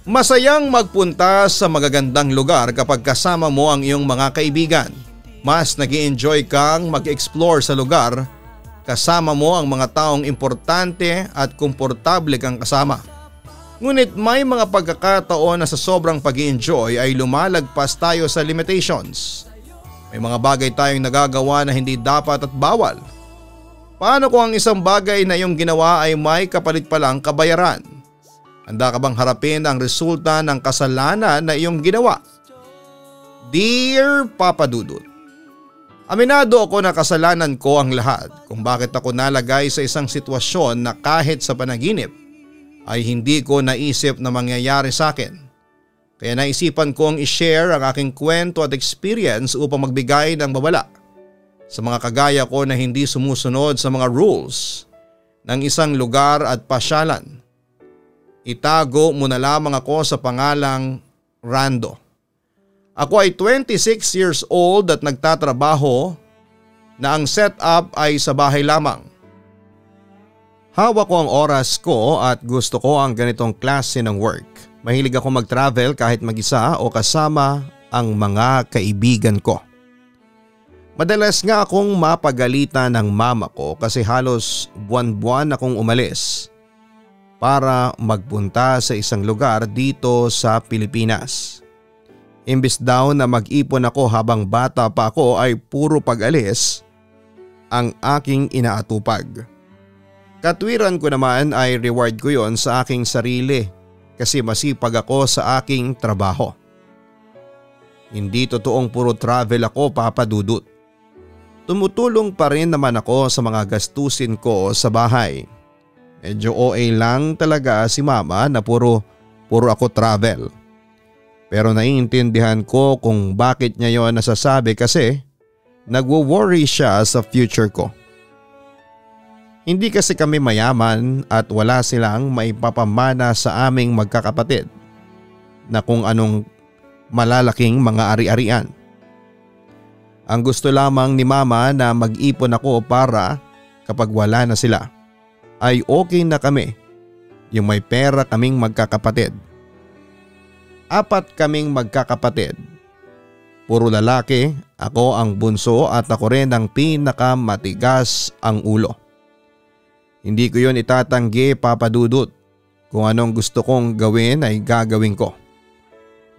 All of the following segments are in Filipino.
Masayang magpunta sa magagandang lugar kapag kasama mo ang iyong mga kaibigan. Mas nag-i-enjoy kang mag-explore sa lugar kasama mo ang mga taong importante at komportable kang kasama. Ngunit may mga pagkakataon na sa sobrang pag-i-enjoy ay lumalagpas tayo sa limitations. May mga bagay tayong nagagawa na hindi dapat at bawal. Paano kung ang isang bagay na iyong ginawa ay may kapalit palang kabayaran? Handa ka bang harapin ang resulta ng kasalanan na iyong ginawa? Dear Papa Dudut, aminado ako na kasalanan ko ang lahat kung bakit ako nalagay sa isang sitwasyon na kahit sa panaginip ay hindi ko naisip na mangyayari sa akin. Kaya naisipan kong i-share ang aking kwento at experience upang magbigay ng babala sa mga kagaya ko na hindi sumusunod sa mga rules ng isang lugar at pasyalan. Itago mo na lamang ako sa pangalang Rando. Ako ay 26 years old at nagtatrabaho na ang setup ay sa bahay lamang. Hawak ko ang oras ko at gusto ko ang ganitong klase ng work. Mahilig ako mag-travel kahit mag-isa o kasama ang mga kaibigan ko. Madalas nga akong mapagalitan ng mama ko kasi halos buwan-buwan akong umalis para magpunta sa isang lugar dito sa Pilipinas. Imbes daw na mag-ipon ako habang bata pa ako ay puro pag-alis ang aking inaatupag. Katwiran ko naman ay reward ko yon sa aking sarili kasi masipag ako sa aking trabaho. Hindi totoong puro travel ako, Papa Dudut. Tumutulong pa rin naman ako sa mga gastusin ko sa bahay. Medyo OA lang talaga si mama na puro ako travel. Pero naiintindihan ko kung bakit niya yon nasasabi kasi nagwo-worry siya sa future ko. Hindi kasi kami mayaman at wala silang maipapamana sa aming magkakapatid na kung anong malalaking mga ari-arian. Ang gusto lamang ni mama na mag-ipon ako para kapag wala na sila ay okay na kami, yung may pera kaming magkakapatid. 4 kaming magkakapatid. Puro lalaki, ako ang bunso at ako rin ang pinakamatigas ang ulo. Hindi ko yun itatanggi, Papa Dudut. Kung anong gusto kong gawin ay gagawin ko.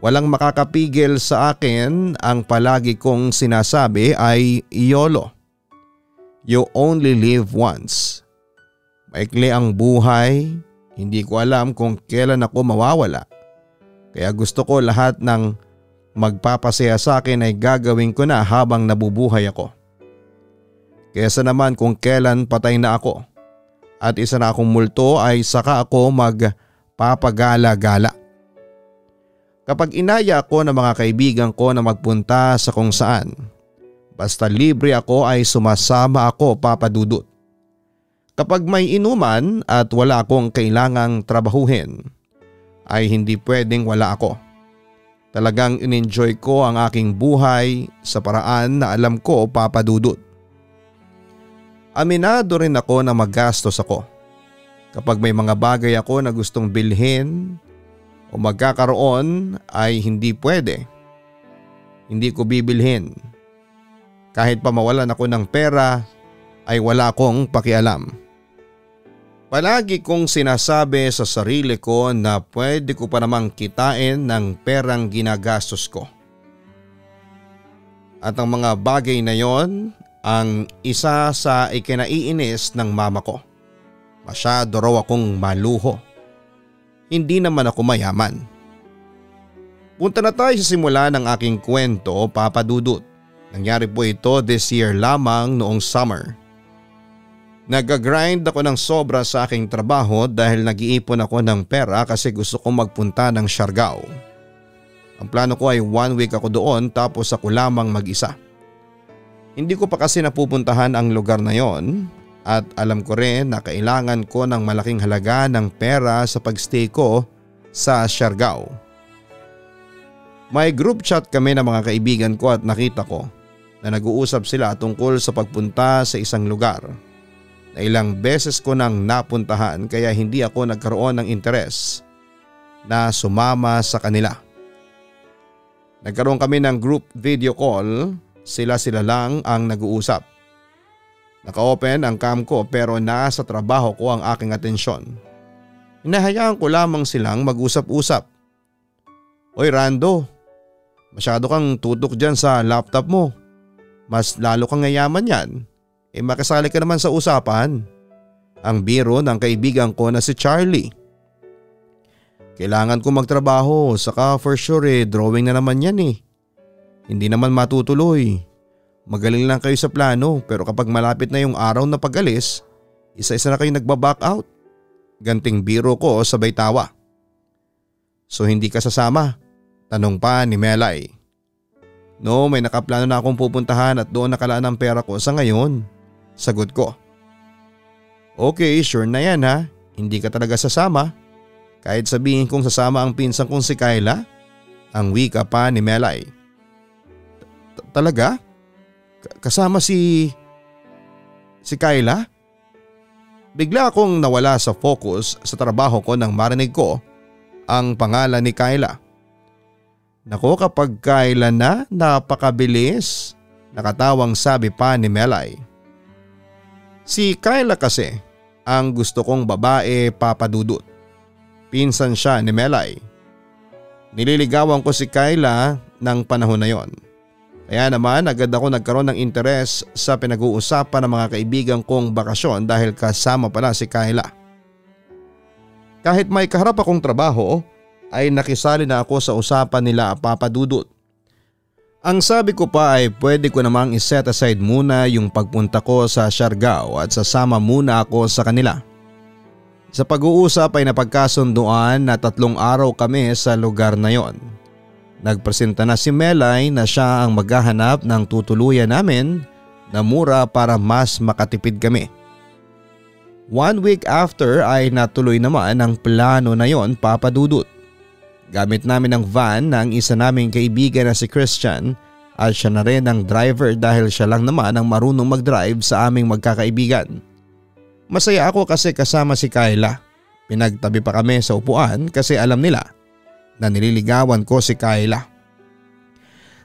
Walang makakapigil sa akin, ang palagi kong sinasabi ay YOLO. You only live once. Maikli ang buhay, hindi ko alam kung kailan ako mawawala. Kaya gusto ko lahat ng magpapasaya sa akin ay gagawin ko na habang nabubuhay ako. Kaysa naman kung kailan patay na ako at isa na akong multo ay saka ako magpapagala-gala. Kapag inaya ako ng mga kaibigan ko na magpunta sa kung saan, basta libre ako ay sumasama ako, Papa Dudut. Kapag may inuman at wala akong kailangang trabahuhin, ay hindi pwedeng wala ako. Talagang in-enjoy ko ang aking buhay sa paraan na alam ko, Papa Dudut. Aminado rin ako na magastos ako. Kapag may mga bagay ako na gustong bilhin o magkakaroon ay hindi pwede. Hindi ko bibilhin. Kahit pa mawalan ako ng pera ay wala akong pakialam. Palagi kong sinasabi sa sarili ko na pwede ko pa namang kitain ng perang ginagastos ko. At ang mga bagay na yon ang isa sa ikinaiinis ng mama ko. Masyado raw akong maluho. Hindi naman ako mayaman. Punta na tayo sa simula ng aking kwento, Papa Dudut. Nangyari po ito this year lamang noong summer. Nag-grind ako ng sobra sa aking trabaho dahil nag-iipon ako ng pera kasi gusto kong magpunta ng Siargao. Ang plano ko ay 1 week ako doon tapos ako lamang mag-isa. Hindi ko pa kasi napupuntahan ang lugar na yon at alam ko rin na kailangan ko ng malaking halaga ng pera sa pagstay ko sa Siargao. May group chat kami ng mga kaibigan ko at nakita ko na nag-uusap sila tungkol sa pagpunta sa isang lugar na ilang beses ko nang napuntahan kaya hindi ako nagkaroon ng interes. na sumama sa kanila. Nagkaroon kami ng group video call, sila lang ang nag-uusap. Naka-open ang cam ko pero nasa trabaho ko ang aking atensyon. Hinahayaan ko lamang silang mag-usap-usap. Oy Rando, masyado kang tutok dyan sa laptop mo. Mas lalo kang yayaman yan. Makasali ka naman sa usapan. Ang biro ng kaibigan ko na si Charlie. Kailangan ko magtrabaho, saka for sure drawing na naman yan eh. Hindi naman matutuloy. Magaling lang kayo sa plano pero kapag malapit na yung araw na pag-alis, isa-isa na kayo nagbaback out. Ganting biro ko sabay tawa. So hindi ka sasama? Tanong pa ni Melay. No, may nakaplano na akong pupuntahan at doon nakalaan ang pera ko sa ngayon. Sagot ko. Okay, sure na yan ha. Hindi ka talaga sasama. Kahit sabihin kong sasama ang pinsan kong si Kyla? Ang wika pa ni Melay. Talaga? Kasama si Kyla? Bigla akong nawala sa focus sa trabaho ko nang marinig ko ang pangalan ni Kyla. Nako, kapag Kyla na, napakabilis. Nakatawang sabi pa ni Melay. Si Kyla kasi ang gusto kong babae, Papa Dudut. Pinsan siya ni Melay. Nililigawan ko si Kyla ng panahon na yon. Kaya naman agad ako nagkaroon ng interes sa pinag-uusapan ng mga kaibigan kong bakasyon dahil kasama pala si Kyla. Kahit may kaharap akong trabaho ay nakisali na ako sa usapan nila Papa Dudut. Ang sabi ko pa ay pwede ko namang iset aside muna yung pagpunta ko sa Siargao at sasama muna ako sa kanila. Sa pag-uusap ay napagkasunduan na 3 araw kami sa lugar na yon. Nagpresenta na si Melay na siya ang maghahanap ng tutuluyan namin na mura para mas makatipid kami. 1 week after ay natuloy naman ang plano na yon, Papa Dudut. Gamit namin ang van ng isa naming kaibigan na si Christian at siya na rin ang driver dahil siya lang naman ang marunong mag-drive sa aming magkakaibigan. Masaya ako kasi kasama si Kyla. Pinagtabi pa kami sa upuan kasi alam nila na nililigawan ko si Kyla.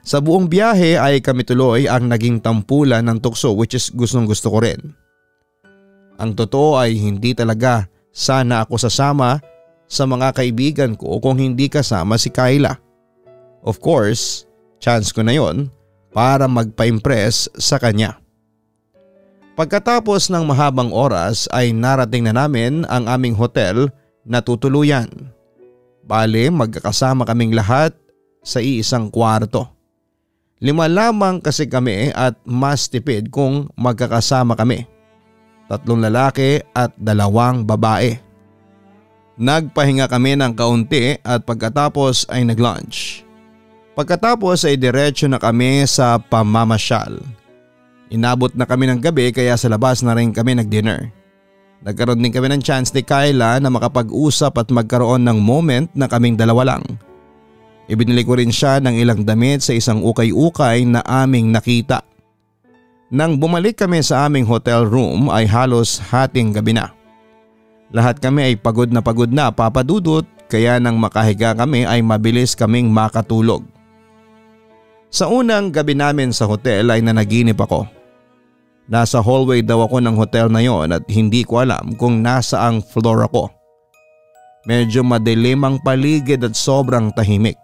Sa buong biyahe ay kami tuloy ang naging tampulan ng tukso, which is gustong gusto ko rin. Ang totoo ay hindi talaga sana ako sasama sa mga kaibigan ko kung hindi kasama si Kyla. Of course, chance ko na yon para magpa-impress sa kanya. Pagkatapos ng mahabang oras ay narating na namin ang aming hotel na tutuluyan. Bale, magkakasama kaming lahat sa iisang kwarto. 5 lamang kasi kami at mas tipid kung magkakasama kami. 3 lalaki at 2 babae. Nagpahinga kami ng kaunti at pagkatapos ay nag-lunch. Pagkatapos ay diretso na kami sa pamamasyal. Inabot na kami ng gabi kaya sa labas na rin kami nag-dinner. Nagkaroon din kami ng chance ni Kyla na makapag-usap at magkaroon ng moment na kaming dalawa lang. Ibinili ko rin siya ng ilang damit sa isang ukay-ukay na aming nakita. Nang bumalik kami sa aming hotel room ay halos hating gabi na. Lahat kami ay pagod na Papa Dudut, kaya nang makahiga kami ay mabilis kaming makatulog. Sa unang gabi namin sa hotel ay nanaginip ako. Nasa hallway daw ako ng hotel na yon at hindi ko alam kung nasaang floor ako. Medyo madilim ang paligid at sobrang tahimik.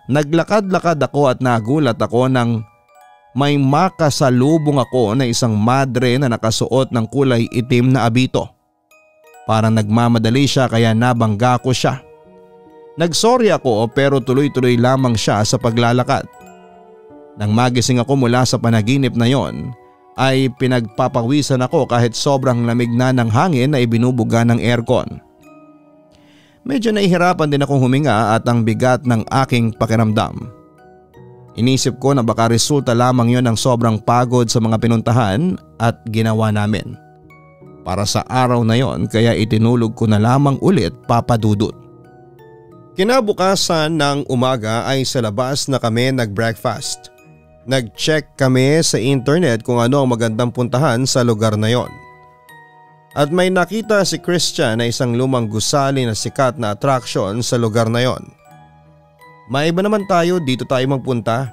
Naglakad-lakad ako at nagulat ako nang may makasalubong ako na isang madre na nakasuot ng kulay itim na abito. Parang nagmamadali siya kaya nabangga ko siya. Nagsorry ako pero tuloy-tuloy lamang siya sa paglalakad. Nang magising ako mula sa panaginip na yon ay pinagpapawisan ako kahit sobrang lamig na ng hangin na ibinubuga ng aircon. Medyo nahihirapan din akong huminga at ang bigat ng aking pakiramdam. Inisip ko na baka resulta lamang yon ng sobrang pagod sa mga pinuntahan at ginawa namin. Para sa araw na yon kaya itinulog ko na lamang ulit, Papa Dudut. Kinabukasan ng umaga ay sa labas na kami nag-breakfast. Nag-check kami sa internet kung ano ang magandang puntahan sa lugar na yon. At may nakita si Christian na isang lumang gusali na sikat na attraction sa lugar na yon. Maiba naman tayo, dito tayo magpunta.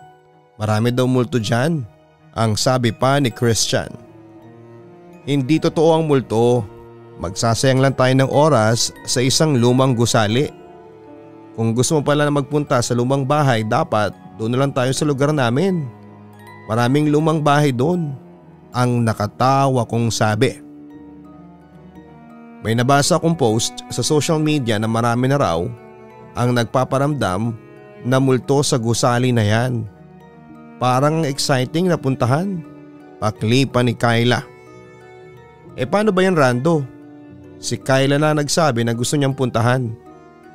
Marami daw multo dyan, ang sabi pa ni Christian. Hindi totoo ang multo. Magsasayang lang tayo ng oras sa isang lumang gusali. Kung gusto mo pala na magpunta sa lumang bahay, dapat doon na lang tayo sa lugar namin. Maraming lumang bahay doon, ang nakatawa kong sabi. May nabasa akong post sa social media na marami na raw ang nagpaparamdam na multo sa gusali na yan. Parang exciting na puntahan. Paklipa ni Kyla. Paano ba yan, Rando? Si Kyla na nagsabi na gusto niyang puntahan.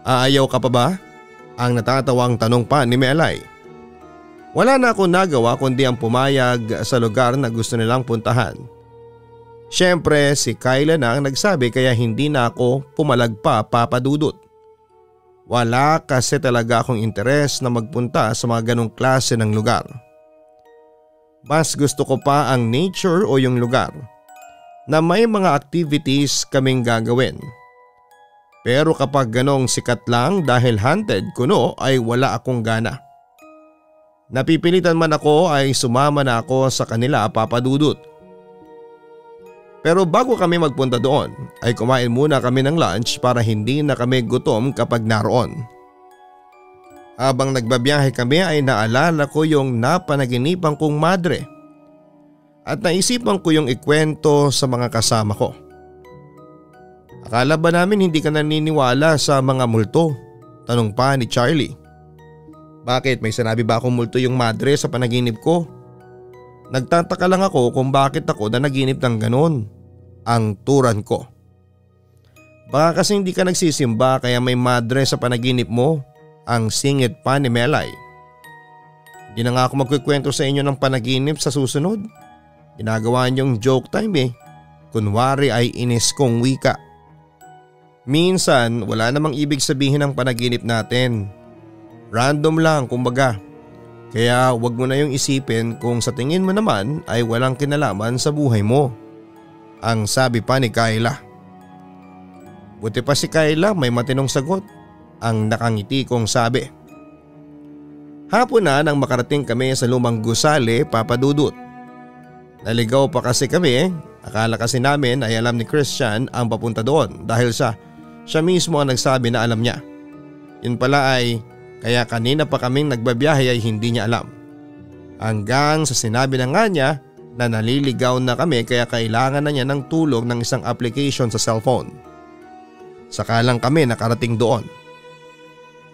Aayaw ka pa ba? Ang natatawang tanong pa ni Melay. Wala na ako nagawa kundi ang pumayag sa lugar na gusto nilang puntahan. Siyempre si Kyla na ang nagsabi kaya hindi na ako pumalag pa, Papa Dudut. Wala kasi talaga akong interes na magpunta sa mga ganong klase ng lugar. Mas gusto ko pa ang nature o yung lugar na may mga activities kaming gagawin. Pero kapag ganong sikat lang dahil haunted kuno ay wala akong gana. Napipilitan man ako ay sumama na ako sa kanila, Papa Dudut. Pero bago kami magpunta doon ay kumain muna kami ng lunch para hindi na kami gutom kapag naroon. Habang nagbabiyahe kami ay naalala ko yung napanaginipan kong madre at naisipan ko yung ikwento sa mga kasama ko. Akala ba namin hindi ka naniniwala sa mga multo? Tanong pa ni Charlie. Bakit, may sinabi ba akong multo yung madre sa panaginip ko? Nagtataka lang ako kung bakit ako na naginip ng ganon. Ang turan ko. Baka kasi hindi ka nagsisimba kaya may madre sa panaginip mo. Ang singit pa ni Melay. Hindi na nga ako magkikwento sa inyo ng panaginip sa susunod. Ginagawa niyong joke time eh. Kunwari ay inis kong wika. Minsan wala namang ibig sabihin ng panaginip natin. Random lang kumbaga. Kaya wag mo na yung isipin kung sa tingin mo naman ay walang kinalaman sa buhay mo. Ang sabi pa ni Kyla. Buti pa si Kyla may matinong sagot. Ang nakangiti kong sabi. Hapon na nang makarating kami sa lumang gusali, Papa Dudut. Naligaw pa kasi kami. Akala kasi namin ay alam ni Christian ang papunta doon dahil siya mismo ang nagsabi na alam niya. Yun pala ay kaya kanina pa kaming nagbabiyahe ay hindi niya alam. Hanggang sa sinabi na nga niya na naliligaw na kami kaya kailangan na niya ng tulong ng isang application sa cellphone. Saka lang kami nakarating doon.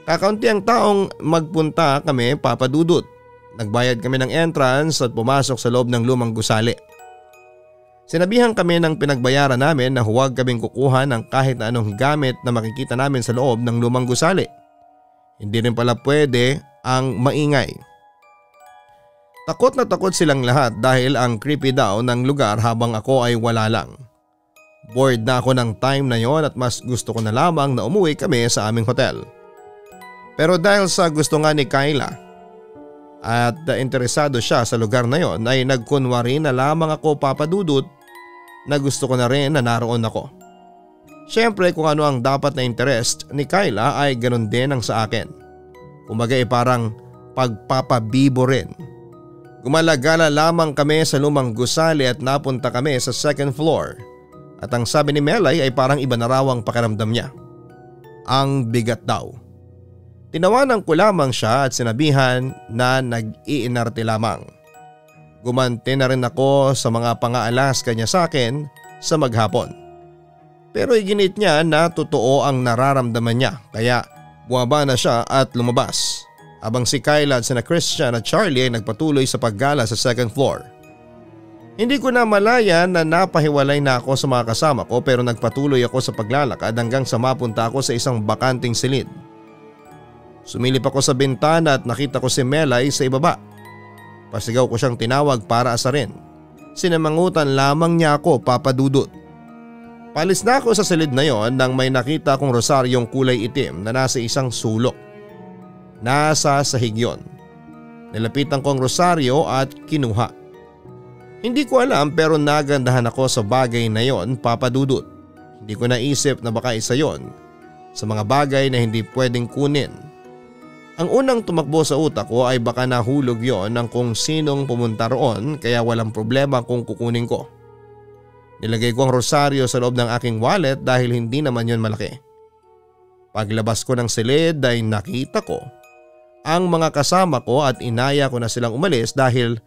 Kakaunti ang taong magpunta kami, Papa Dudut. Nagbayad kami ng entrance at pumasok sa loob ng lumang gusali. Sinabihan kami ng pinagbayaran namin na huwag kaming kukuha ng kahit na anong gamit na makikita namin sa loob ng lumang gusali. Hindi rin pala pwede ang maingay. Takot na takot silang lahat dahil ang creepy daw ng lugar habang ako ay wala lang. Bored na ako ng time na yon at mas gusto ko na lamang na umuwi kami sa aming hotel. Pero dahil sa gusto nga ni Kyla at interesado siya sa lugar na yon ay nagkunwari na lamang ako, Papa Dudut, na gusto ko na rin na naroon ako. Siyempre kung ano ang dapat na interest ni Kyla ay ganun din ang sa akin. Kumbaga parang pagpapabibo rin. Gumalagala lamang kami sa lumang gusali at napunta kami sa second floor. At ang sabi ni Melay ay parang iba na raw ang pakiramdam niya. Ang bigat daw. Tinawanan ko lamang siya at sinabihan na nag-iinarte lamang. Gumanti na rin ako sa mga pangaalas kanya sa akin sa maghapon. Pero iginit niya na totoo ang nararamdaman niya kaya bumaba na siya at lumabas. Habang si Kyla at sina Christian at Charlie ay nagpatuloy sa paggala sa second floor. Hindi ko na malaya na napahiwalay na ako sa mga kasama ko pero nagpatuloy ako sa paglalakad hanggang sa mapunta ako sa isang bakanting silid. Sumilip ako sa bintana at nakita ko si Melay sa ibaba. Pasigaw ko siyang tinawag para asarin. Sinamangutan lamang niya ako, Papa Dudut. Palis na ako sa silid na yon nang may nakita akong rosaryong kulay itim na nasa isang sulok. Nasa sahig yon. Nilapitan ko ang rosaryo at kinuha. Hindi ko alam pero nagandahan ako sa bagay na yon, Papa Dudut. Hindi ko naisip na baka isa yon sa mga bagay na hindi pwedeng kunin. Ang unang tumakbo sa utak ko ay baka nahulog yon ng kung sinong pumunta roon kaya walang problema kung kukunin ko. Nilagay ko ang rosaryo sa loob ng aking wallet dahil hindi naman yon malaki. Paglabas ko ng silid ay nakita ko ang mga kasama ko at inaya ko na silang umalis dahil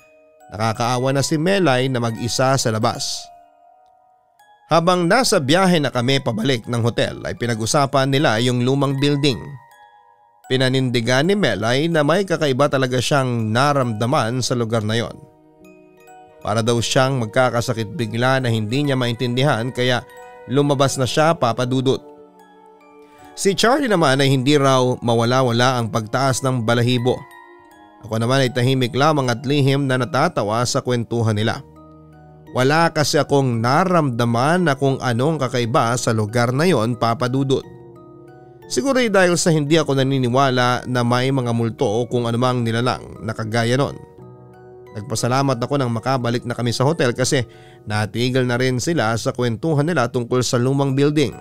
nakakaawa na si Melay na mag-isa sa labas. Habang nasa biyahe na kami pabalik ng hotel ay pinag-usapan nila yung lumang building. Pinanindigan ni Melay na may kakaiba talaga siyang naramdaman sa lugar na yon. Para daw siyang magkakasakit bigla na hindi niya maintindihan kaya lumabas na siya, Papa Dudut. Si Charlie naman ay hindi raw mawala-wala ang pagtaas ng balahibo. Ako naman ay tahimik lamang at lihim na natatawa sa kwentuhan nila. Wala kasi akong naramdaman na kung anong kakaiba sa lugar na yon, Papa Dudut. Siguro ay dahil sa hindi ako naniniwala na may mga multo o kung anumang nilalang na kagaya nun. Nagpasalamat ako nang makabalik na kami sa hotel kasi natigil na rin sila sa kwentuhan nila tungkol sa lumang building.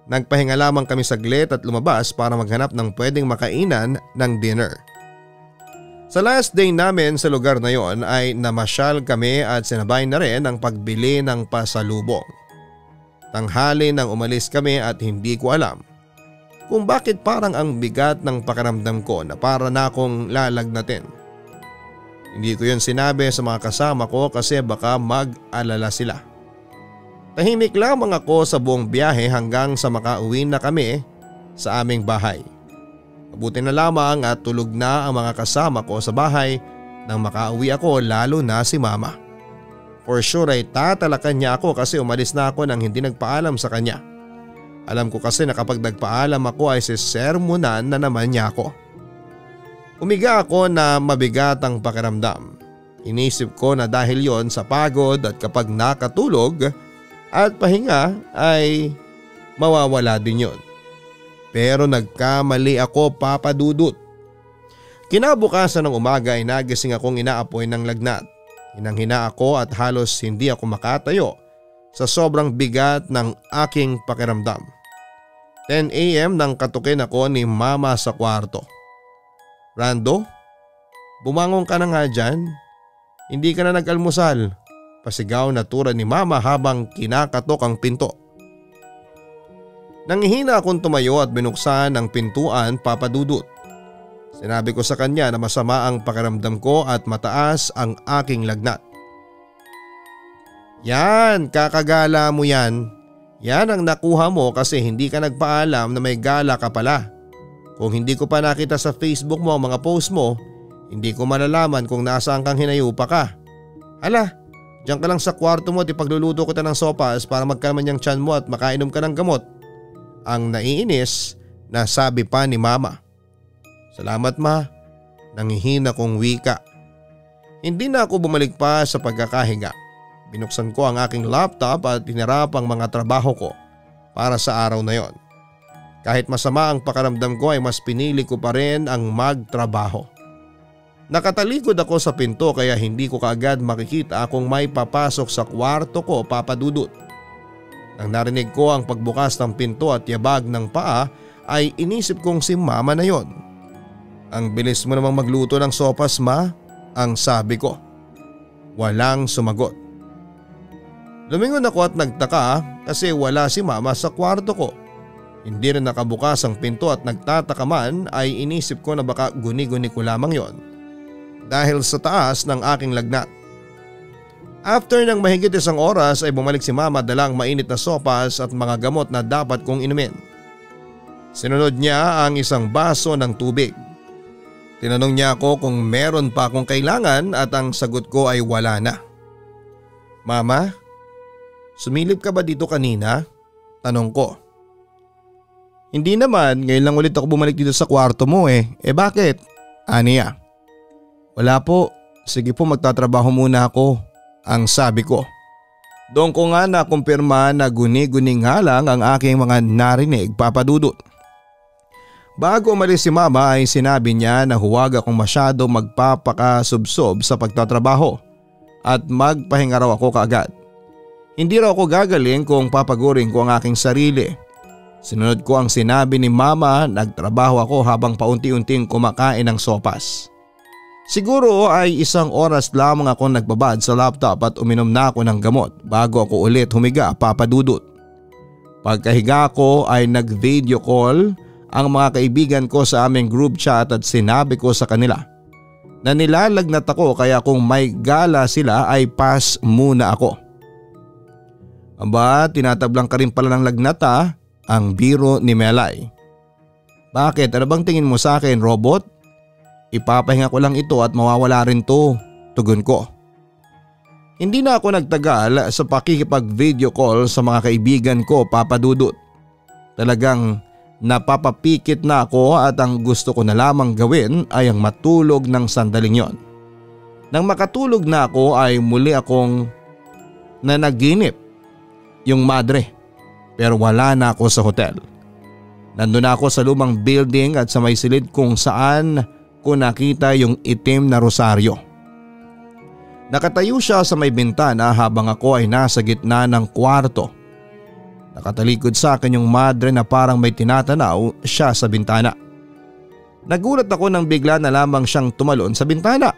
Nagpahinga lamang kami saglit at lumabas para maghanap ng pwedeng makainan ng dinner. Sa last day namin sa lugar na yon ay namasyal kami at sinabay na rin ang pagbili ng pasalubong. Tanghali nang umalis kami at hindi ko alam kung bakit parang ang bigat ng pakiramdam ko na para na akong lalagnatin. Hindi ko yun sinabi sa mga kasama ko kasi baka mag-alala sila. Tahimik lamang ako sa buong biyahe hanggang sa makauwi na kami sa aming bahay. Mabuti na lamang at tulog na ang mga kasama ko sa bahay nang makauwi ako, lalo na si Mama. For sure ay tatalakan niya ako kasi umalis na ako nang hindi nagpaalam sa kanya. Alam ko kasi na kapag nagpaalam ako ay sisermonan na naman niya ako. Umiga ako na mabigat ang pakiramdam. Inisip ko na dahil yon sa pagod at kapag nakatulog at pahinga ay mawawala din yon. Pero nagkamali ako, Papa Dudut. Kinabukasan ng umaga ay nagising akong inaapoy ng lagnat. Hinang-hina ako at halos hindi ako makatayo sa sobrang bigat ng aking pakiramdam. 10 AM nang katukin ako ni Mama sa kwarto. Rando, bumangon ka na nga dyan. Hindi ka na nag-almusal. Pasigaw na tura ni Mama habang kinakatok ang pinto. Nanghihina akong tumayo at binuksan ang pintuan, Papa Dudut. Sinabi ko sa kanya na masama ang pakiramdam ko at mataas ang aking lagnat. Yan, kakagala mo yan. Yan ang nakuha mo kasi hindi ka nagpaalam na may gala ka pala. Kung hindi ko pa nakita sa Facebook mo ang mga post mo, hindi ko malalaman kung nasaan kang hinayupa ka. Hala, diyan ka lang sa kwarto mo at ipagluluto kita ng sopas para magkalman yung tiyan mo at makainom ka ng gamot. Ang naiinis na sabi pa ni Mama. Salamat Ma, nangihina kong wika. Hindi na ako bumalik pa sa pagkakahiga. Binuksan ko ang aking laptop at hinarap ang mga trabaho ko para sa araw na yon. Kahit masama ang pakiramdam ko ay mas pinili ko pa rin ang magtrabaho. Nakatalikod ako sa pinto kaya hindi ko kaagad makikita kung may papasok sa kwarto ko, Papa Dudut. Nang narinig ko ang pagbukas ng pinto at yabag ng paa ay inisip kong si Mama na yon. Ang bilis mo namang magluto ng sopas, Ma, ang sabi ko. Walang sumagot. Lumingon ako at nagtaka kasi wala si Mama sa kwarto ko. Hindi rin nakabukas ang pinto at nagtataka man ay inisip ko na baka guni-guni ko lamang yon dahil sa taas ng aking lagnat. After ng mahigit 1 oras ay bumalik si Mama dalang mainit na sopas at mga gamot na dapat kong inumin. Sinunod niya ang 1 baso ng tubig. Tinanong niya ako kung meron pa akong kailangan at ang sagot ko ay wala na. Mama, sumilip ka ba dito kanina? Tanong ko. Hindi naman, ngayon lang ulit ako bumalik dito sa kwarto mo eh. Bakit? Aniya. Wala po, sige po magtatrabaho muna ako, ang sabi ko. Doon ko nga nakumpirma na guni-guni nga lang ang aking mga narinig, Papa Dudut. Bago umalis si Mama ay sinabi niya na huwag akong masyado magpapakasubsob sa pagtatrabaho at magpahinga raw ako kaagad. Hindi raw ako gagaling kung papagurin ko ang aking sarili. Sinunod ko ang sinabi ni mama, nagtrabaho ako habang paunti-unting kumakain ng sopas. Siguro ay 1 oras lamang ako nagbabad sa laptop at uminom na ako ng gamot bago ako ulit humiga, Papa Dudut. Pagkahiga ko ay nag-video call ang mga kaibigan ko sa aming group chat at sinabi ko sa kanila na nilalagnat ako kaya kung may gala sila ay pass muna ako. Aba, tinatablang ka rin pala ng lagnat ang biro ni Melay. Bakit? Ano bang tingin mo sa akin, robot? Ipapahinga ko lang ito at mawawala rin to, tugon ko. Hindi na ako nagtagal sa pakikipag-video call sa mga kaibigan ko, Papa Dudut. Talagang napapapikit na ako at ang gusto ko na lamang gawin ay ang matulog ng sandaling yon. Nang makatulog na ako ay muli akong nanaginip yung madre, pero wala na ako sa hotel. Nandun ako sa lumang building at sa may silid kung saan ko nakita yung itim na rosaryo. Nakatayo siya sa may bintana habang ako ay nasa gitna ng kwarto. Nakatalikod sa akin yung madre na parang may tinatanaw siya sa bintana. Nagulat ako nang bigla na lamang siyang tumalon sa bintana.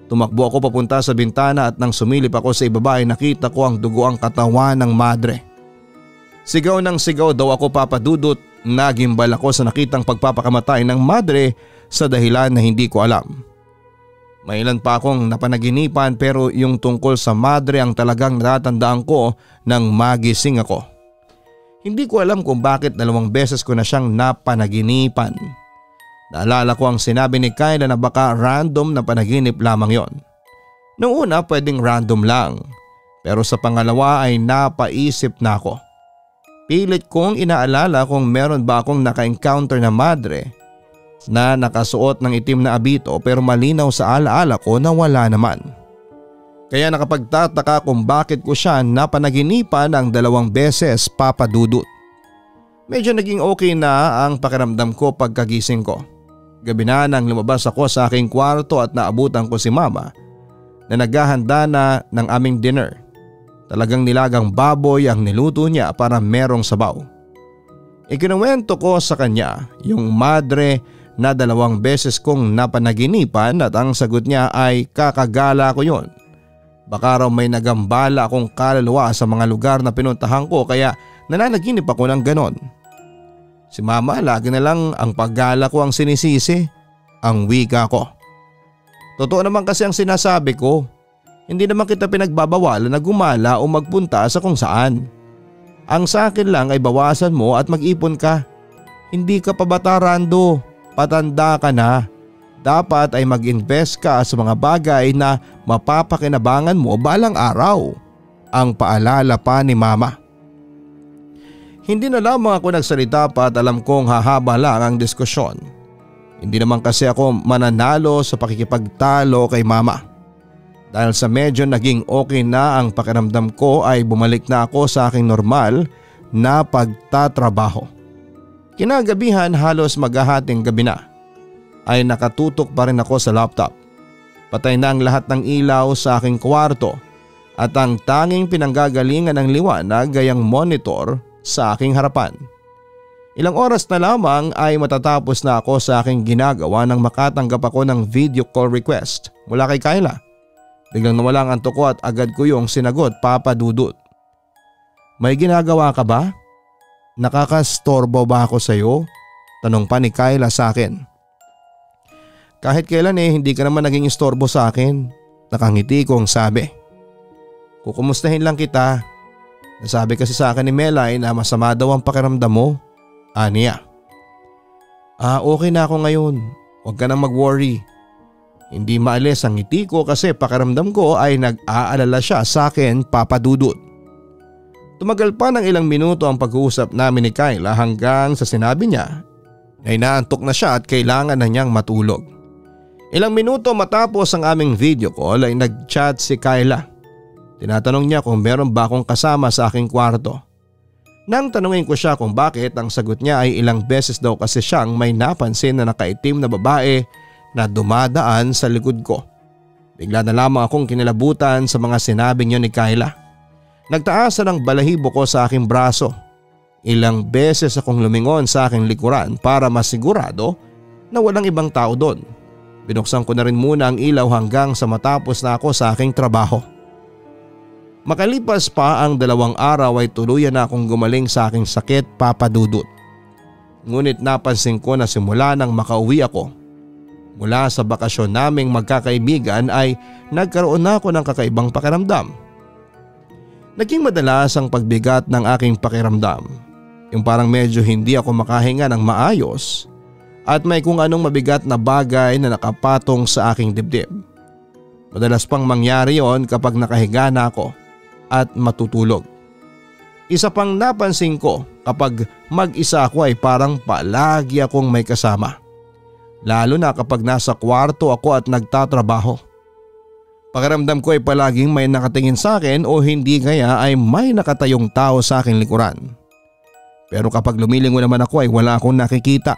Tumakbo ako papunta sa bintana at nang sumilip ako sa ibaba ay nakita ko ang dugo ang katawan ng madre. Sigaw ng sigaw daw ako, Papa Dudut. Nagimbal ako sa nakitang pagpapakamatay ng madre sa dahilan na hindi ko alam. May ilan pa akong napanaginipan pero yung tungkol sa madre ang talagang natatandaan ko nang magising ako. Hindi ko alam kung bakit 2 beses ko na siyang napanaginipan. Naalala ko ang sinabi ni Kyla na baka random na panaginip lamang yon. Noong una pwedeng random lang, pero sa pangalawa ay napaisip na ako. Pilit kong inaalala kung meron ba akong naka-encounter na madre na nakasuot ng itim na abito pero malinaw sa alaala ko na wala naman. Kaya nakapagtataka kung bakit ko siya napanaginipan ng 2 beses, Papa Dudut. Medyo naging okay na ang pakiramdam ko pagkagising ko. Gabi na nang lumabas ako sa aking kwarto at naabutan ko si Mama na naghahanda na ng aming dinner. Talagang nilagang baboy ang niluto niya para merong sabaw. Ikinuwento ko sa kanya yung madre na 2 beses kong napanaginipan at ang sagot niya ay kakagala ko yon. Baka raw may nagambala akong kaluluwa sa mga lugar na pinuntahan ko kaya nananaginip ako ng ganon. Si Mama lagi na lang ang paggala ko ang sinisisi, ang wika ko. Totoo naman kasi ang sinasabi ko. Hindi naman kita pinagbabawalan na gumala o magpunta sa kung saan. Ang sa akin lang ay bawasan mo at mag-ipon ka. Hindi ka pa bata, Rando. Patanda ka na. Dapat ay mag-invest ka sa mga bagay na mapapakinabangan mo balang araw. Ang paalala pa ni Mama. Hindi na lamang ako nagsalita pa at alam kong hahaba lang ang diskusyon. Hindi naman kasi ako mananalo sa pakikipagtalo kay Mama. Dahil sa medyo naging okay na ang pakiramdam ko ay bumalik na ako sa aking normal na pagtatrabaho. Kinagabihan halos maghahating gabi na ay nakatutok pa rin ako sa laptop. Patay na ang lahat ng ilaw sa aking kwarto at ang tanging pinanggagalingan ng liwanag ay ang monitor sa aking harapan. Ilang oras na lamang ay matatapos na ako sa aking ginagawa nang makatanggap ako ng video call request mula kay Kyla. Biglang nawala ang antok ko at agad ko yung sinagot, Papa Dudut. May ginagawa ka ba? Nakakastorbo ba ako sa iyo? Tanong pa ni Kyla sa akin. Kahit kailan hindi ka naman naging istorbo sa akin. Nakangiti ko ang sabi. Kukumustahin lang kita. Nasabi kasi sa akin ni Melay na masama daw ang pakiramdam mo. Aniya. Okay na ako ngayon. Huwag ka nang mag-worry. Hindi maalis ang ngiti ko kasi pakiramdam ko ay nag-aalala siya sa akin, Papa Dudut. Tumagal pa ng ilang minuto ang pag-uusap namin ni Kyla hanggang sa sinabi niya na inaantok na siya at kailangan na niyang matulog. Ilang minuto matapos ang aming video call ay nag-chat si Kyla. Tinatanong niya kung meron ba akong kasama sa aking kwarto. Nang tanungin ko siya kung bakit, ang sagot niya ay ilang beses daw kasi siyang may napansin na nakaitim na babae na dumadaan sa likod ko. Bigla na lamang akong kinilabutan sa mga sinabi niyo ni Kyla. Nagtaas ng balahibo ko sa aking braso. Ilang beses akong lumingon sa aking likuran para masigurado na walang ibang tao doon. Binuksan ko na rin muna ang ilaw hanggang sa matapos na ako sa aking trabaho. Makalipas pa ang 2 araw ay tuluyan na akong gumaling sa aking sakit, Papa Dudut. Ngunit napansin ko na simula nang makauwi ako mula sa bakasyon naming magkakaibigan ay nagkaroon na ako ng kakaibang pakiramdam. Naging madalas ang pagbigat ng aking pakiramdam. Yung parang medyo hindi ako makahinga ng maayos at may kung anong mabigat na bagay na nakapatong sa aking dibdib. Madalas pang mangyari yon kapag nakahiga na ako at matutulog. Isa pang napansin ko, kapag mag-isa ako ay parang palagi akong may kasama. Lalo na kapag nasa kwarto ako at nagtatrabaho. Pakiramdam ko ay palaging may nakatingin sa akin o hindi kaya ay may nakatayong tao sa aking likuran. Pero kapag lumilingon naman ako ay wala akong nakikita.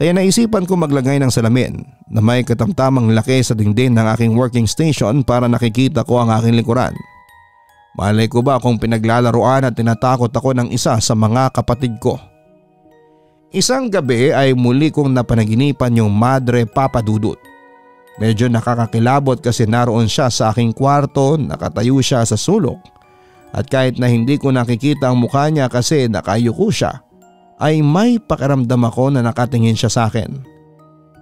Kaya naisipan ko maglagay ng salamin na may katamtamang laki sa dingding ng aking working station para nakikita ko ang aking likuran. Malay ko ba kung pinaglalaruan at tinatakot ako ng isa sa mga kapatid ko. Isang gabi ay muli kong napanaginipan yung Madre Papa Dudut. Medyo nakakakilabot kasi naroon siya sa aking kwarto, nakatayo siya sa sulok. At kahit na hindi ko nakikita ang mukha niya kasi nakayuko siya, ay may pakiramdam ako na nakatingin siya sa akin.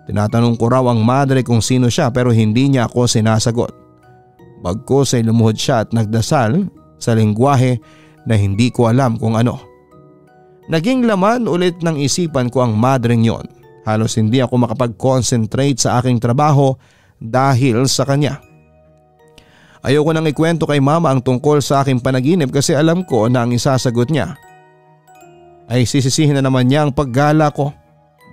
Tinatanong ko raw ang madre kung sino siya pero hindi niya ako sinasagot. Bagkus ay lumuhod siya at nagdasal sa lengguwahe na hindi ko alam kung ano. Naging laman ulit ng isipan ko ang madreng yon. Halos hindi ako makapag-concentrate sa aking trabaho dahil sa kanya. Ayoko nang ikwento kay mama ang tungkol sa aking panaginip kasi alam ko na ang isasagot niya ay sisisihin na naman niya ang paggala ko.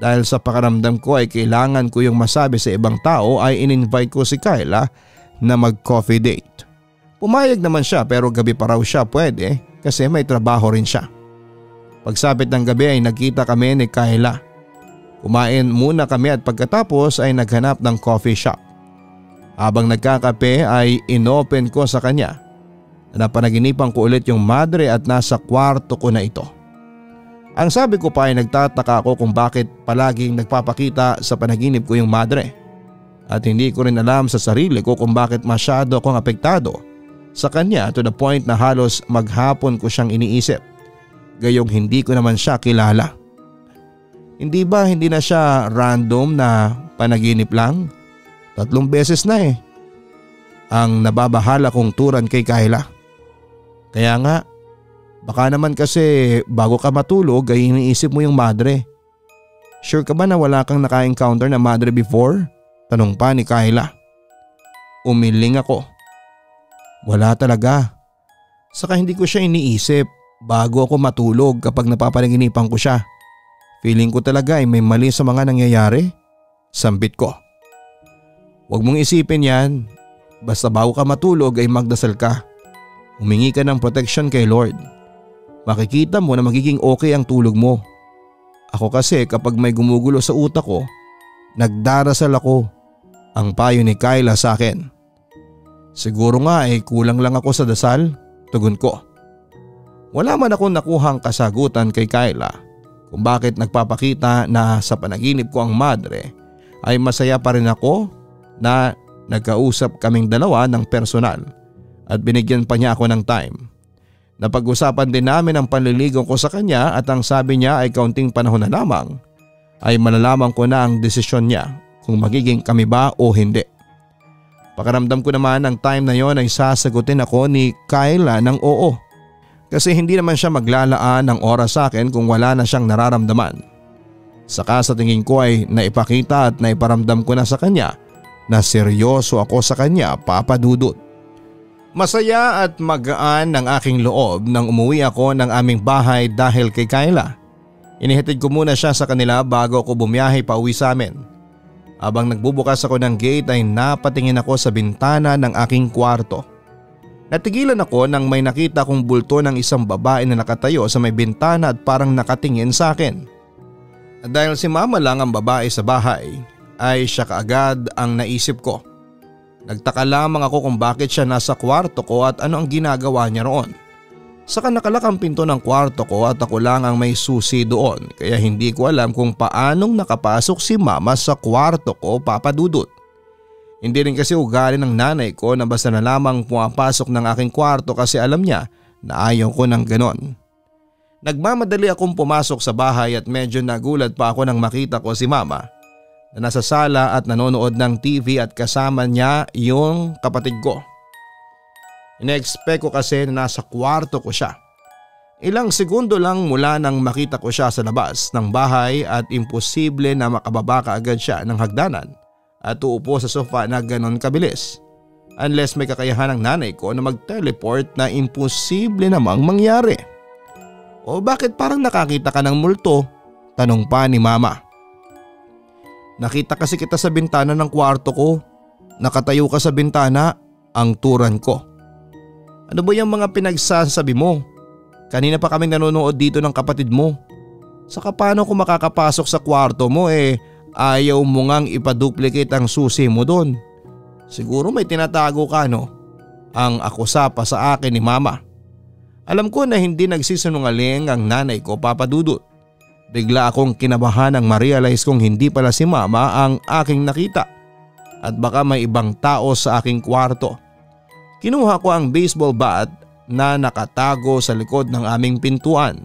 Dahil sa pakiramdam ko ay kailangan ko yung masabi sa ibang tao ay in-invite ko si Kyla na mag-coffee date. Pumayag naman siya pero gabi pa raw siya pwede kasi may trabaho rin siya. Pagsapit ng gabi ay nagkita kami ni Kyla. Kumain muna kami at pagkatapos ay naghanap ng coffee shop. Habang nagkakape ay inopen ko sa kanya na napanaginipan ko ulit yung madre at nasa kwarto ko na ito. Ang sabi ko pa ay nagtataka ako kung bakit palaging nagpapakita sa panaginip ko yung madre. At hindi ko rin alam sa sarili ko kung bakit masyado akong apektado sa kanya to the point na halos maghapon ko siyang iniisip. Gayong hindi ko naman siya kilala. Hindi ba hindi na siya random na panaginip lang? 3 beses na ang nababahala kong turan kay Kyla. Kaya nga, baka naman kasi bago ka matulog ay iniisip mo yung madre. Sure ka ba na wala kang naka-encounter na madre before? Tanong pa ni Kyla. Umiling ako. Wala talaga. Saka hindi ko siya iniisip bago ako matulog kapag napapanaginipan ko siya. Feeling ko talaga ay may mali sa mga nangyayari. Sambit ko. Huwag mong isipin yan. Basta bago ka matulog ay magdasal ka. Humingi ka ng protection kay Lord. Makikita mo na magiging okay ang tulog mo. Ako kasi kapag may gumugulo sa utak ko, nagdarasal ako. Ang payo ni Kyla sa akin. Siguro nga ay kulang lang ako sa dasal, tugon ko. Wala man akong nakuhang kasagutan kay Kyla kung bakit nagpapakita na sa panaginip ko ang madre ay masaya pa rin ako na nagkausap kaming dalawa ng personal at binigyan pa niya ako ng time. Napag-usapan din namin ang panliligaw ko sa kanya at ang sabi niya ay kaunting panahon na lamang ay malalaman ko na ang desisyon niya kung magiging kami ba o hindi. Pakiramdam ko naman ang time na yon ay sasagutin ako ni Kyla ng oo. Kasi hindi naman siya maglalaan ng oras sa akin kung wala na siyang nararamdaman. Saka sa tingin ko ay naipakita at naiparamdam ko na sa kanya na seryoso ako sa kanya, Papa Dudut. Masaya at magaan ang aking loob nang umuwi ako ng aming bahay dahil kay Kyla. Inihatid ko muna siya sa kanila bago ako bumiyahe pa uwi sa amin. Habang nagbubukas ako ng gate ay napatingin ako sa bintana ng aking kwarto. Natigilan ako nang may nakita kong bulto ng isang babae na nakatayo sa may bintana at parang nakatingin sa akin. At dahil si mama lang ang babae sa bahay ay siya kaagad ang naisip ko. Nagtaka lamang ako kung bakit siya nasa kwarto ko at ano ang ginagawa niya roon. Saka nakalak ang pinto ng kwarto ko at ako lang ang may susi doon kaya hindi ko alam kung paanong nakapasok si mama sa kwarto ko, Papa Dudut. Hindi rin kasi ugali ng nanay ko na basta na lamang pumapasok ng aking kwarto kasi alam niya na ayaw ko ng ganon. Nagmamadali akong pumasok sa bahay at medyo nagulat pa ako nang makita ko si mama na nasa sala at nanonood ng TV at kasama niya yung kapatid ko. Ina-expect ko kasi na nasa kwarto ko siya. Ilang segundo lang mula nang makita ko siya sa labas ng bahay at imposible na makababa kaagad siya ng hagdanan at uupo sa sofa na ganon kabilis. Unless may kakayahan ng nanay ko na mag-teleport na imposible namang mangyari. O bakit parang nakakita ka ng multo? Tanong pa ni mama. Nakita kasi kita sa bintana ng kwarto ko. Nakatayo ka sa bintana, ang turan ko. Ano ba yung mga pinagsasabi mo? Kanina pa kaming nanonood dito ng kapatid mo. Saka paano kung makakapasok sa kwarto mo ayaw mo ngang ipaduplicate ang susi mo doon. Siguro may tinatago ka no? Ang akusa pa sa akin ni mama. Alam ko na hindi nagsisinungaling ang nanay ko, Papa Dudut. Bigla akong kinabahan nang ma-realize kong hindi pala si mama ang aking nakita at baka may ibang tao sa aking kwarto. Kinuha ko ang baseball bat na nakatago sa likod ng aming pintuan.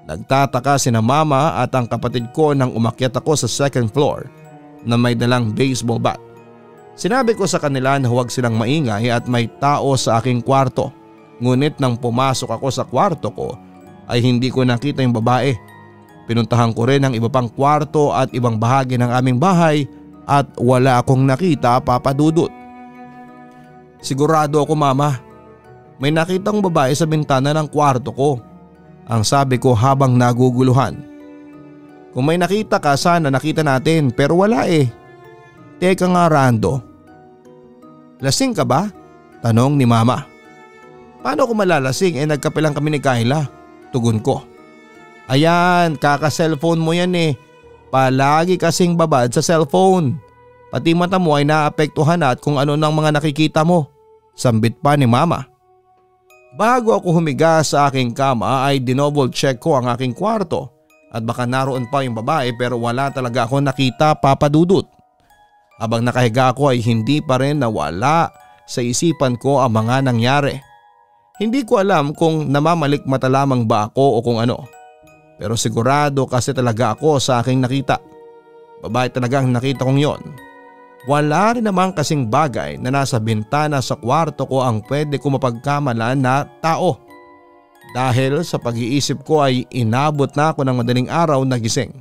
Nagtataka sina mama at ang kapatid ko nang umakyat ako sa second floor na may dalang baseball bat. Sinabi ko sa kanila na huwag silang maingay at may tao sa aking kwarto. Ngunit nang pumasok ako sa kwarto ko ay hindi ko nakita yung babae. Pinuntahan ko rin ang iba pang kwarto at ibang bahagi ng aming bahay at wala akong nakita, Papa Dudut. Sigurado ako mama, may nakitang babae sa bintana ng kwarto ko. Ang sabi ko habang naguguluhan. Kung may nakita ka sana nakita natin pero wala eh. Teka nga Rando. Lasing ka ba? Tanong ni mama. Paano ko malalasing nagkape lang kami ni Kayla? Tugon ko. Ayan, kaka-cellphone mo yan eh. Palagi kasing babad sa cellphone. Pati mata mo ay naapektuhan at kung ano ng mga nakikita mo. Sambit pa ni mama. Bago ako humiga sa aking kama ay dinouble check ko ang aking kwarto at baka naroon pa yung babae pero wala talaga ako nakita, Papa Dudut. Habang nakahiga ako ay hindi pa rin nawala sa isipan ko ang mga nangyari. Hindi ko alam kung namamalikmata lamang ba ako o kung ano. Pero sigurado kasi talaga ako sa aking nakita. Babae talaga ang nakita kong yon. Wala rin naman kasing bagay na nasa bintana sa kwarto ko ang pwede ko mapagkamalan na tao. Dahil sa pag-iisip ko ay inabot na ako ng madaling araw na gising.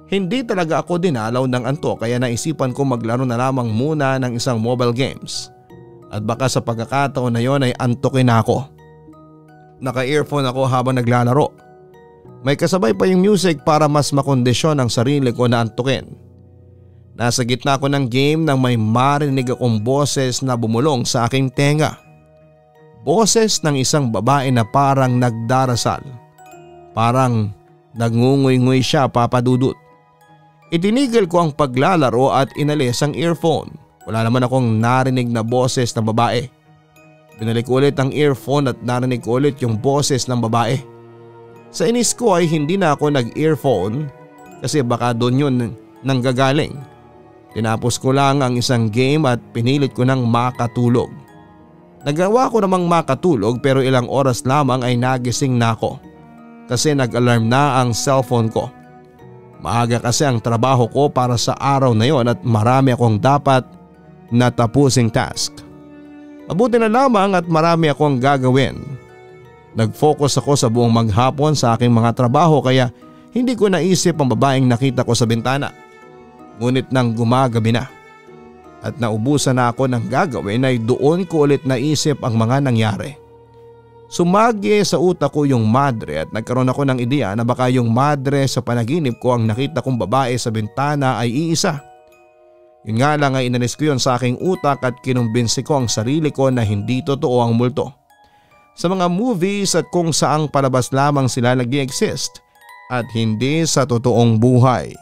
Hindi talaga ako dinalaw ng antok kaya naisipan ko maglaro na lamang muna ng isang mobile games. At baka sa pagkakataon na yon ay antokin ako. Naka-earphone ako habang naglalaro. May kasabay pa yung music para mas makondisyon ang sarili ko na antukin. Nasa gitna ko ng game nang may marinig akong boses na bumulong sa aking tenga. Boses ng isang babae na parang nagdarasal. Parang nagngunguy-nguy siya, Papa Dudut. Itinigil ko ang paglalaro at inalis ang earphone. Wala naman akong narinig na boses ng babae. Binalik ulit ang earphone at narinig ulit yung boses ng babae. Sa inis ko ay hindi na ako nag-earphone kasi baka doon yun nanggagaling. Tinapos ko lang ang isang game at pinilit ko nang makatulog. Nagawa ko namang makatulog pero ilang oras lamang ay nagising na ako kasi nag-alarm na ang cellphone ko. Maaga kasi ang trabaho ko para sa araw na yon at marami akong dapat na tapusing task. Mabuti na lamang at marami akong gagawin. Nag-focus ako sa buong maghapon sa aking mga trabaho kaya hindi ko naisip ang babaeng nakita ko sa bintana. Ngunit nang gumagabi na at naubusan na ako ng gagawin ay doon ko ulit naisip ang mga nangyari. Sumagi sa utak ko yung madre at nagkaroon ako ng ideya na baka yung madre sa panaginip ko ang nakita kong babae sa bintana ay iisa. Yun nga lang ay inalis ko yun sa aking utak at kinumbinsi ko ang sarili ko na hindi totoo ang multo. Sa mga movies at kung saang palabas lamang sila nag-i-exist at hindi sa totoong buhay.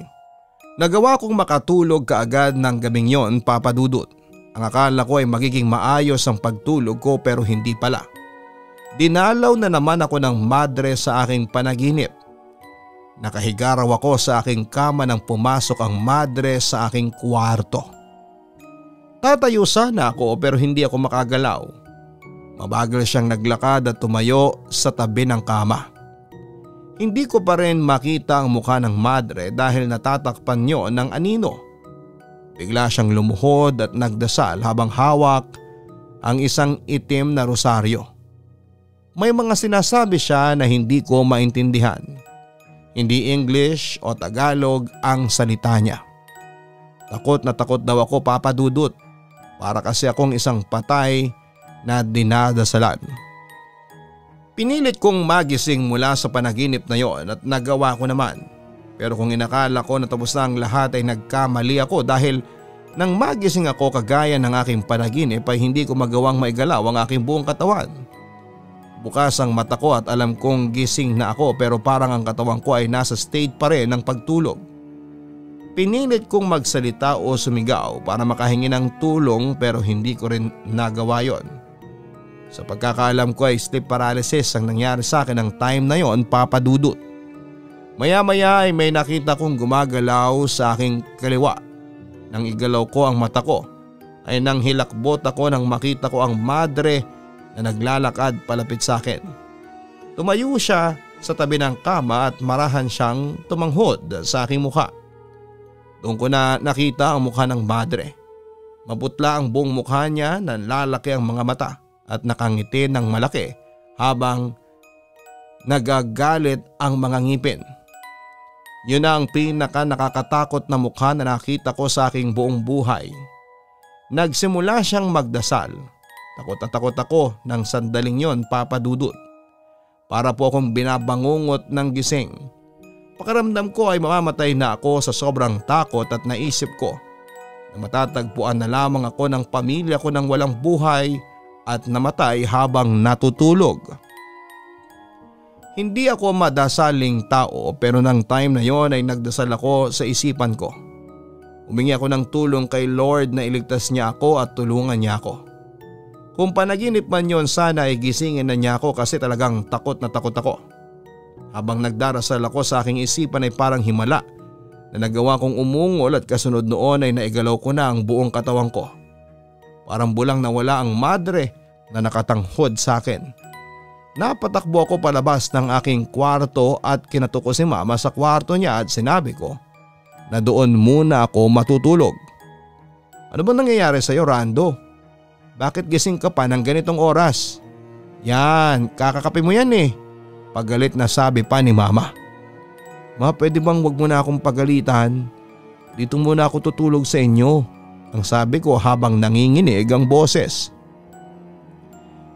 Nagawa kong makatulog kaagad ng gabing yon, Papa Dudut. Ang akala ko ay magiging maayos ang pagtulog ko pero hindi pala. Dinalaw na naman ako ng madre sa aking panaginip. Nakahiga raw ako sa aking kama nang pumasok ang madre sa aking kwarto. Tatayo sana ako pero hindi ako makagalaw. Mabagal siyang naglakad at tumayo sa tabi ng kama. Hindi ko pa rin makita ang mukha ng madre dahil natatakpan niyo ng anino. Bigla siyang lumuhod at nagdasal habang hawak ang isang itim na rosaryo. May mga sinasabi siya na hindi ko maintindihan. Hindi English o Tagalog ang salita niya. Takot na takot daw ako, Papa Dudut. Para kasi akong isang patay na dinadasalan. Pinilit kong magising mula sa panaginip na yon at nagawa ko naman. Pero kung inakala ko na tapos na ang lahat ay nagkamali ako dahil nang magising ako kagaya ng aking panaginip ay hindi ko magawang maigalaw ang aking buong katawan. Bukas ang mata ko at alam kong gising na ako pero parang ang katawan ko ay nasa state pa rin ng pagtulog. Pinilit kong magsalita o sumigaw para makahingi ng tulong pero hindi ko rin nagawa yon. Sa pagkakaalam ko ay sleep paralysis ang nangyari sa akin ng time na yon, Papa Dudut. Maya-maya ay may nakita kong gumagalaw sa aking kaliwa. Nang igalaw ko ang mata ko ay nang hilakbot ako nang makita ko ang madre na naglalakad palapit sa akin. Tumayo siya sa tabi ng kama at marahan siyang tumanghod sa aking mukha. Doon ko na nakita ang mukha ng madre. Maputla ang buong mukha niya, nanlalaki ang mga mata at nakangiti ng malaki habang nagagalit ang mga ngipin. Yun na ang pinaka nakakatakot na mukha na nakita ko sa aking buong buhay. Nagsimula siyang magdasal. Takot na takot ako ng sandaling yon, Papa Dudut. Para po akong binabangungot ng gising. Pakiramdam ko ay mamamatay na ako sa sobrang takot at naisip ko na matatagpuan na lamang ako ng pamilya ko ng walang buhay at namatay habang natutulog. Hindi ako madasaling tao pero nang time na yon ay nagdasal ako sa isipan ko. Humingi ako ng tulong kay Lord na iligtas niya ako at tulungan niya ako. Kung panaginip man yon sana ay gisingin na niya ako kasi talagang takot na takot ako. Habang nagdarasal ako sa aking isipan ay parang himala na nagawa kong umungol at kasunod noon ay naigalaw ko na ang buong katawan ko. Parang bulang nawala ang madre na nakatanghod sa akin. Napatakbo ako palabas ng aking kwarto at kinatok ko si Mama sa kwarto niya at sinabi ko na doon muna ako matutulog. Ano ba nangyayari sa iyo, Rando? Bakit gising ka pa ng ganitong oras? Yan, kakakape mo yan eh. Pagalit na sabi pa ni Mama. Ma, pwede bang wag mo na akong pagalitan? Dito muna ako tutulog sa inyo. Ang sabi ko habang nanginginig ang boses.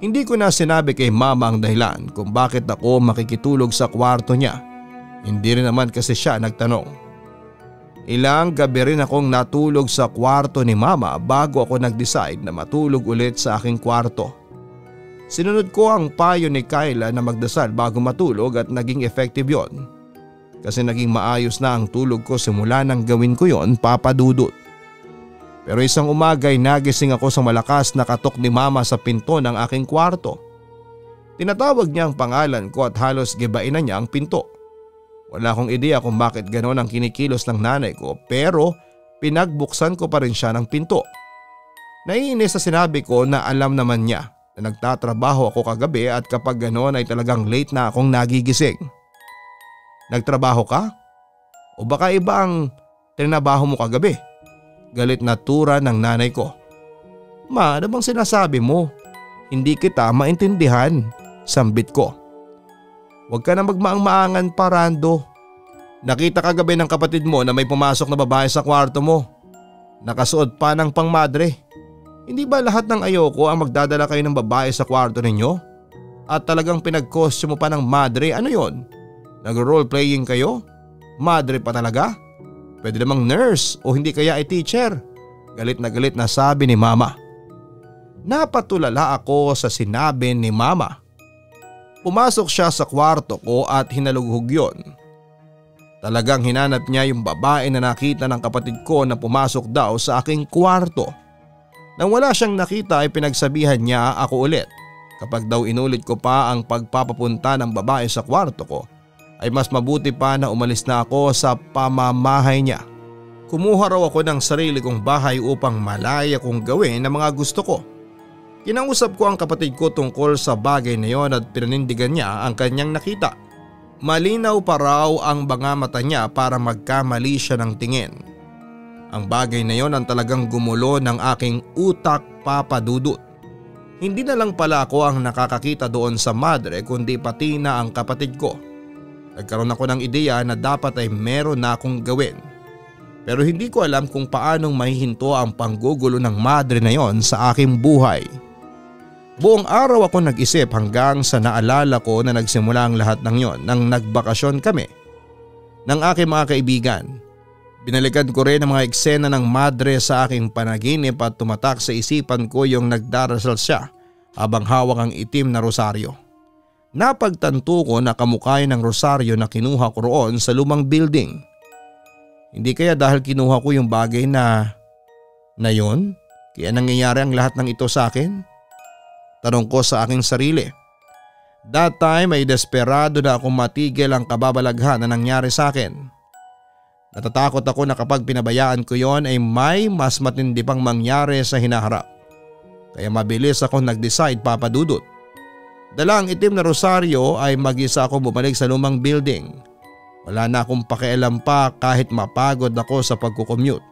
Hindi ko na sinabi kay Mama ang dahilan kung bakit ako makikitulog sa kwarto niya. Hindi rin naman kasi siya nagtanong. Ilang gabi rin akong natulog sa kwarto ni Mama bago ako nag-decide na matulog ulit sa aking kwarto. Sinunod ko ang payo ni Kyla na magdasal bago matulog at naging effective yon. Kasi naging maayos na ang tulog ko simula nang gawin ko yon, Papa Dudut. Pero isang umaga ay nagising ako sa malakas na katok ni Mama sa pinto ng aking kwarto. Tinatawag niya ang pangalan ko at halos gibain na niya ang pinto. Wala akong ideya kung bakit gano'n ang kinikilos ng nanay ko pero pinagbuksan ko pa rin siya ng pinto. Naiinis sa sinabi ko na alam naman niya na nagtatrabaho ako kagabi at kapag gano'n ay talagang late na akong nagigising. Nagtrabaho ka? O baka iba ang trinabaho mo kagabi? Galit na tura ng nanay ko. Ma, ano bang sinasabi mo? Hindi kita maintindihan, sambit ko. Huwag ka na magmaang-maangan pa, Rando. Nakita kagabi ng kapatid mo na may pumasok na babae sa kwarto mo. Nakasuot pa ng pangmadre. Hindi ba lahat ng ayoko ang magdadala kayo ng babae sa kwarto ninyo? At talagang pinag-costume mo pa ng madre, ano yon? Nag-role-playing kayo? Madre pa talaga? Pwede namang nurse o hindi kaya ay teacher. Galit na sabi ni Mama. Napatulala ako sa sinabi ni Mama. Pumasok siya sa kwarto ko at hinalughog yon. Talagang hinanap niya yung babae na nakita ng kapatid ko na pumasok daw sa aking kwarto. Nang wala siyang nakita ay pinagsabihan niya ako ulit. Kapag daw inulit ko pa ang pagpapapunta ng babae sa kwarto ko ay mas mabuti pa na umalis na ako sa pamamahay niya. Kumuha raw ako ng sarili kong bahay upang malaya kong gawin ang mga gusto ko. Kinausap ko ang kapatid ko tungkol sa bagay na yon at pinanindigan niya ang kanyang nakita. Malinaw pa raw ang mga mata niya para magkamali siya ng tingin. Ang bagay na yon ang talagang gumulo ng aking utak, Papa Dudut. Hindi na lang pala ako ang nakakakita doon sa madre kundi pati na ang kapatid ko. Nagkaroon ako ng ideya na dapat ay meron na akong gawin. Pero hindi ko alam kung paanong mahihinto ang panggugulo ng madre na yon sa aking buhay. Buong araw ako nag-isip hanggang sa naalala ko na nagsimula ang lahat ng yon nang nagbakasyon kami ng aking mga kaibigan. Binalikan ko rin ang mga eksena ng madre sa aking panaginip at tumatak sa isipan ko yung nagdarasal siya habang hawak ang itim na rosaryo. Napagtanto ko na kamukha ng rosaryo na kinuha ko roon sa lumang building. Hindi kaya dahil kinuha ko yung bagay na yun, kaya nangyayari ang lahat ng ito sa akin? Tanong ko sa aking sarili. That time ay desperado na akong matigil ang kababalaghan na nangyari sa akin. Natatakot ako na kapag pinabayaan ko yon ay may mas matindi pang mangyari sa hinaharap. Kaya mabilis akong nag-decide, Papa Dudut. Dala ang itim na rosaryo ay mag-isa akong bumalik sa lumang building. Wala na akong pakialam pa kahit mapagod ako sa pagkukommute.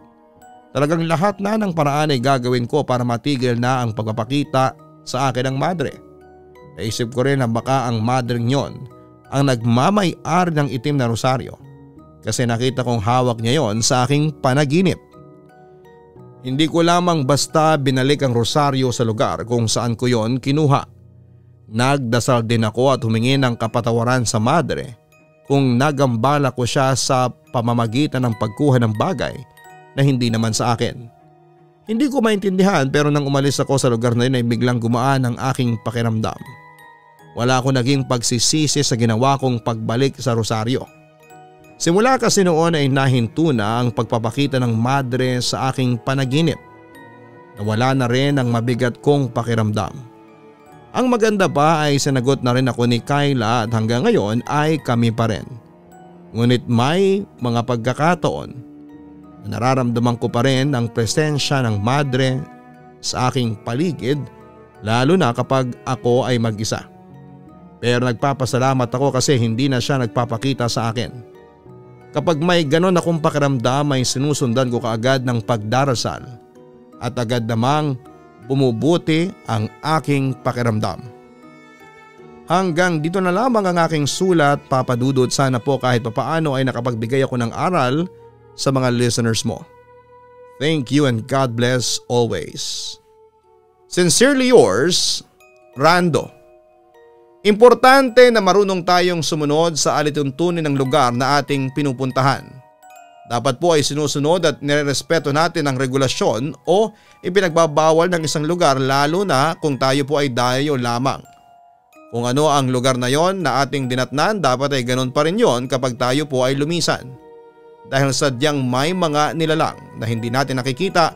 Talagang lahat na ng paraan ay gagawin ko para matigil na ang pagpapakita sa akin ng madre. Naisip ko rin na baka ang madre nyon ang nagmamay-ari ng itim na rosaryo. Kasi nakita kong hawak niya yon sa aking panaginip. Hindi ko lamang basta binalik ang rosaryo sa lugar kung saan ko yon kinuha. Nagdasal din ako at humingi ng kapatawaran sa madre kung nagambala ko siya sa pamamagitan ng pagkuha ng bagay na hindi naman sa akin. Hindi ko maintindihan pero nang umalis ako sa lugar na yun ay biglang gumaan ang aking pakiramdam. Wala ako naging pagsisisi sa ginawa kong pagbalik sa rosaryo. Simula kasi noon ay nahinto na ang pagpapakita ng madre sa aking panaginip. Nawala na rin ang mabigat kong pakiramdam. Ang maganda pa ay sinagot na rin ako ni Kayla at hanggang ngayon ay kami pa rin. Ngunit may mga pagkakataon na nararamdaman ko pa rin ang presensya ng madre sa aking paligid lalo na kapag ako ay mag-isa. Pero nagpapasalamat ako kasi hindi na siya nagpapakita sa akin. Kapag may ganon akong pakiramdam ay sinusundan ko kaagad ng pagdarasal at agad namang bumubuti ang aking pakiramdam. Hanggang dito na lamang ang aking sulat, Papa Dudut. Sana po kahit papaano ay nakapagbigay ako ng aral sa mga listeners mo. Thank you and God bless always. Sincerely yours, Rando. Importante na marunong tayong sumunod sa alituntunin ng lugar na ating pinupuntahan. Dapat po ay sinusunod at nirerespeto natin ang regulasyon o ipinagbabawal ng isang lugar lalo na kung tayo po ay dayo lamang. Kung ano ang lugar na yon na ating dinatnan, dapat ay ganun pa rin yon kapag tayo po ay lumisan. Dahil sadyang may mga nilalang na hindi natin nakikita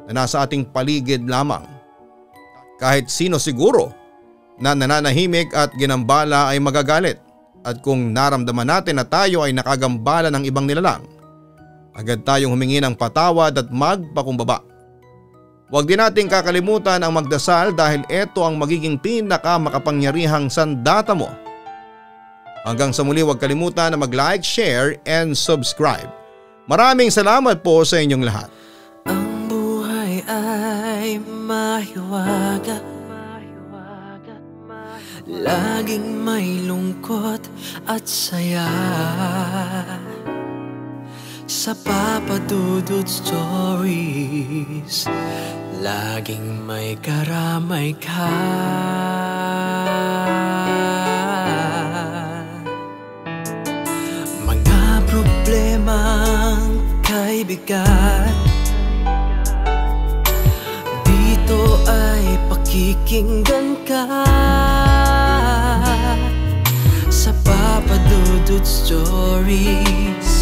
na nasa ating paligid lamang. Kahit sino siguro na nananahimik at ginambala ay magagalit, at kung naramdaman natin na tayo ay nakagambala ng ibang nilalang, agad tayong humingi ng patawad at magpakumbaba. Huwag din nating kakalimutan ang magdasal dahil ito ang magiging pinakamakapangyarihang sandata mo. Hanggang sa muli, huwag kalimutan na mag-like, share and subscribe. Maraming salamat po sa inyong lahat. Ang buhay ay mahiwaga, laging may lungkot at saya. Sa Papa Dudut Stories, laging may karamay ka. Mga problemang kay bigat, dito ay pakikinggan ka. Sa Papa Dudut Stories,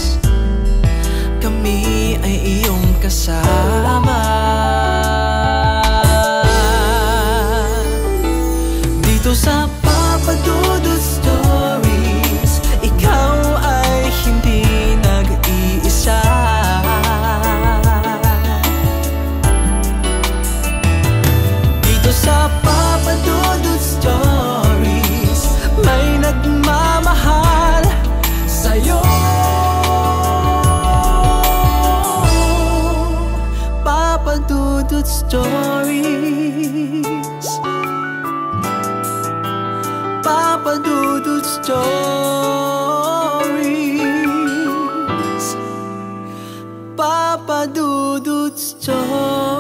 kami ay iyong kasama. Papa Dudut Stories.